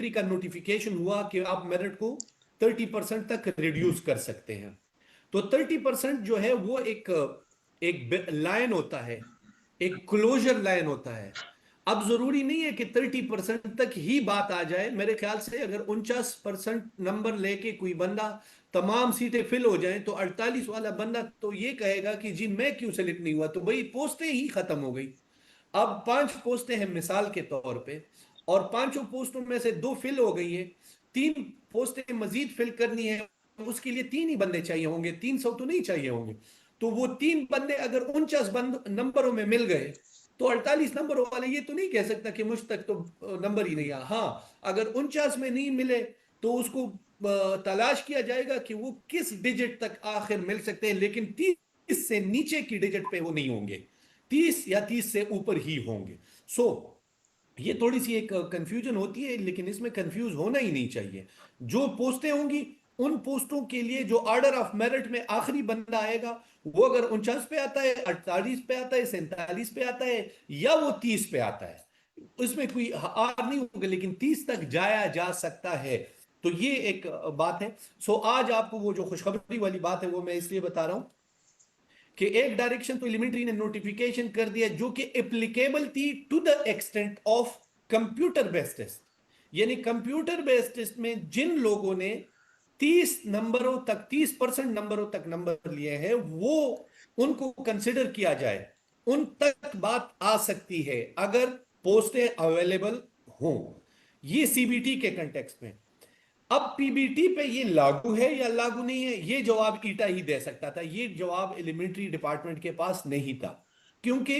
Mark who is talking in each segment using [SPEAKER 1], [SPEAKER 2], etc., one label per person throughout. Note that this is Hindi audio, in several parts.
[SPEAKER 1] मिलिट्री का नोटिफिकेशन हुआ कि आप मेरिट को 30% तक रिड्यूस कर सकते हैं। तो 30% जो है वो एक एक लाइन होता है, एक क्लोजर लाइन होता है। अब जरूरी नहीं है कि 30% तक ही बात आ जाए। मेरे ख्याल से अगर 49% नंबर लेके कोई बंदा तमाम सीटें फिल हो जाएं तो 48 वाला बंदा तो ये कहेगा कि जी मैं क्यों सेलेक्ट नहीं हुआ, तो भाई पोस्टें ही खत्म हो गई। अब 5 पोस्टें हैं मिसाल के तौर पे, और पांचों पोस्टों में से 2 फिल हो गई हैं, 3 पोस्टें मजीद फिल करनी है, उसके लिए 3 ही बंदे चाहिए होंगे, 300 तो नहीं चाहिए होंगे। तो वो 3 बंदे अगर 49 नंबरों में मिल गए तो 48 नंबरों वाले ये तो नहीं कह सकता कि मुझ तक तो नंबर ही नहीं आया। हाँ, अगर 49 में नहीं मिले तो उसको तलाश किया जाएगा कि वो किस डिजिट तक आखिर मिल सकते हैं, लेकिन 30 से नीचे की डिजिट पे वो नहीं होंगे, 30 या 30 से ऊपर ही होंगे। सो ये थोड़ी सी एक कंफ्यूजन होती है, लेकिन इसमें कंफ्यूज होना ही नहीं चाहिए। जो पोस्टें होंगी उन पोस्टों के लिए जो ऑर्डर ऑफ मेरिट में आखिरी बंदा आएगा, वो अगर 49 पे आता है, 48 पे आता है, 47 पे आता है, या वो 30 पे आता है, इसमें कोई हार नहीं होगा, लेकिन 30 तक जाया जा सकता है। तो ये एक बात है। सो आज आपको वो जो खुशखबरी वाली बात है वो मैं इसलिए बता रहा हूं कि एक डायरेक्शन तो एलिमेंट्री ने नोटिफिकेशन कर दिया जो कि एप्लीकेबल थी to the extent of computer based test. यानी कंप्यूटर बेस्ड टेस्ट में जिन लोगों ने 30% नंबरों तक नंबर लिए हैं, वो उनको कंसिडर किया जाए, उन तक बात आ सकती है अगर पोस्टें अवेलेबल हों। ये सीबीटी के कंटेक्स्ट में। अब पीबीटी पे ये लागू है या लागू नहीं है, ये जवाब ईटा ही दे सकता था। ये जवाब एलिमेंट्री डिपार्टमेंट के पास नहीं था, क्योंकि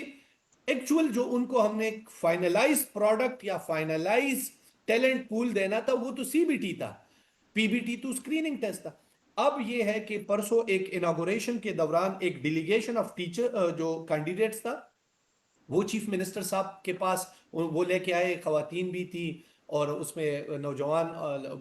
[SPEAKER 1] एक्चुअल जो उनको हमने फाइनलाइज प्रोडक्ट या फाइनलाइज टैलेंट पूल देना था वो तो सीबीटी था, पीबीटी तो स्क्रीनिंग टेस्ट था। अब ये है कि परसों एक इनॉग्रेशन के दौरान एक डेलीगेशन ऑफ टीचर जो कैंडिडेट्स था वो चीफ मिनिस्टर साहब के पास वो लेके आए, खवातीन भी थी और उसमें नौजवान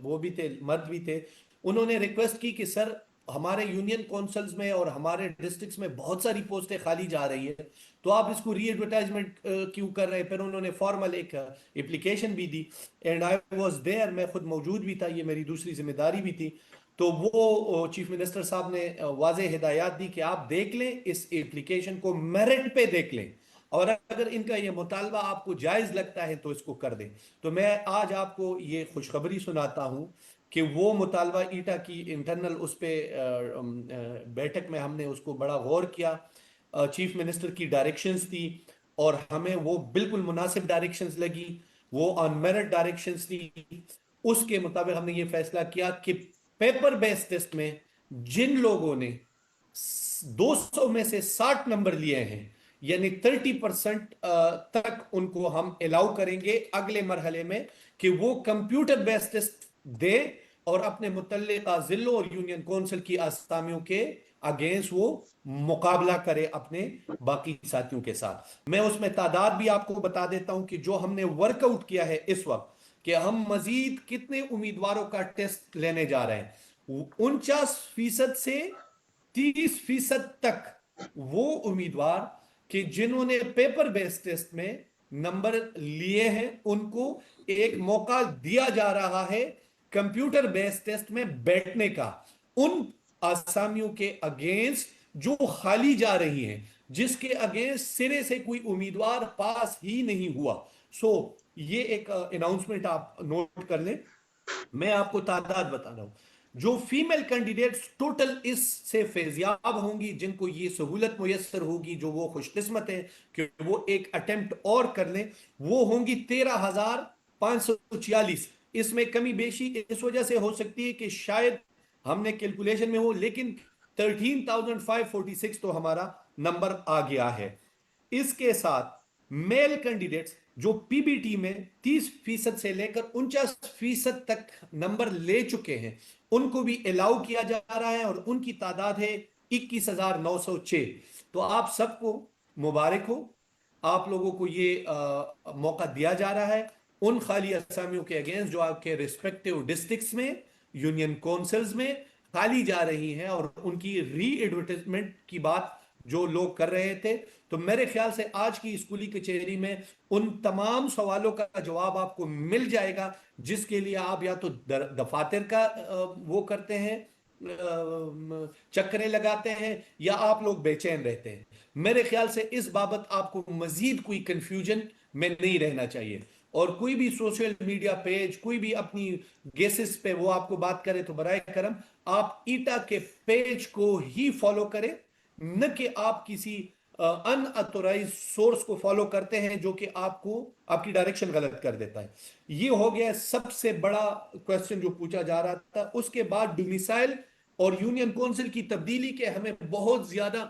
[SPEAKER 1] वो भी थे, मर्द भी थे। उन्होंने रिक्वेस्ट की कि सर हमारे यूनियन काउंसिल्स में और हमारे डिस्ट्रिक्ट्स में बहुत सारी पोस्टें खाली जा रही है, तो आप इसको री एडवर्टाइजमेंट क्यों कर रहे हैं। फिर उन्होंने फॉर्मल एक एप्लीकेशन भी दी, एंड आई वाज देयर, मैं खुद मौजूद भी था, ये मेरी दूसरी जिम्मेदारी भी थी। तो वो चीफ मिनिस्टर साहब ने वाज़ेह हिदायत दी कि आप देख लें इस एप्लीकेशन को, मेरिट पे देख लें, और अगर इनका ये मुतालबा आपको जायज लगता है तो इसको कर दें। तो मैं आज आपको ये खुशखबरी सुनाता हूं कि वो मुतालबा ईटा की इंटरनल उस पे बैठक में हमने उसको बड़ा गौर किया, चीफ मिनिस्टर की डायरेक्शंस थी और हमें वो बिल्कुल मुनासिब डायरेक्शंस लगी, वो ऑन मेरिट डायरेक्शंस थी। उसके मुताबिक हमने ये फैसला किया कि पेपर बेस्ड टेस्ट में जिन लोगों ने 200 में से 60 नंबर लिए हैं, यानी 30% तक उनको हम अलाउ करेंगे अगले मरहले में कि वो कंप्यूटर बेस्ड टेस्ट दे और अपने मुतल्लिका जिलों और यूनियन काउंसिल की असामियों के अगेंस्ट वो मुकाबला करे अपने बाकी साथियों के साथ। मैं उसमें तादाद भी आपको बता देता हूं कि जो हमने वर्कआउट किया है इस वक्त, कि हम मजीद कितने उम्मीदवारों का टेस्ट लेने जा रहे हैं। 49% से 30% तक वो उम्मीदवार कि जिन्होंने पेपर बेस्ड टेस्ट में नंबर लिए हैं, उनको एक मौका दिया जा रहा है कंप्यूटर बेस्ड टेस्ट में बैठने का, उन आसामियों के अगेंस्ट जो खाली जा रही हैं, जिसके अगेंस्ट सिरे से कोई उम्मीदवार पास ही नहीं हुआ। सो ये एक अनाउंसमेंट आप नोट कर लें। मैं आपको तादाद बता रहा हूं, जो फीमेल कैंडिडेट्स टोटल इससे फैजियाब होंगी, जिनको ये सहूलत मुयसर होगी, जो वो खुशकिस्मत है कि वो एक अटेम्प्ट और कर लें, वो होंगी 13,546। इसमें कमी बेशी इस वजह से हो सकती है कि शायद हमने कैलकुलेशन में हो, लेकिन 13,546 तो हमारा नंबर आ गया है। इसके साथ मेल कैंडिडेट्स जो पीबीटी में 30% से लेकर 49% तक नंबर ले चुके हैं, उनको भी अलाउ किया जा रहा है और उनकी तादाद है 21,906। तो आप सबको मुबारक हो, आप लोगों को ये मौका दिया जा रहा है उन खाली असामियों के अगेंस्ट जो आपके रिस्पेक्टिव डिस्ट्रिक्ट्स में, यूनियन काउंसिल्स में खाली जा रही हैं, और उनकी री एडवर्टाइजमेंट की बात जो लोग कर रहे थे। तो मेरे ख्याल से आज की स्कूली कचहरी में उन तमाम सवालों का जवाब आपको मिल जाएगा, जिसके लिए आप या तो दफातर का वो करते हैं, चक्करें लगाते हैं, या आप लोग बेचैन रहते हैं। मेरे ख्याल से इस बाबत आपको मजीद कोई कंफ्यूजन में नहीं रहना चाहिए। और कोई भी सोशल मीडिया पेज, कोई भी अपनी गेसेस पे वो आपको बात करे, तो बराए करम आप ईटा के पेज को ही फॉलो करें, न कि आप किसी अनऑथोराइज सोर्स को फॉलो करते हैं जो कि आपको आपकी डायरेक्शन गलत कर देता है। ये हो गया सबसे बड़ा क्वेश्चन जो पूछा जा रहा था। उसके बाद डोमिसाइल और यूनियन काउंसिल की तब्दीली के हमें बहुत ज्यादा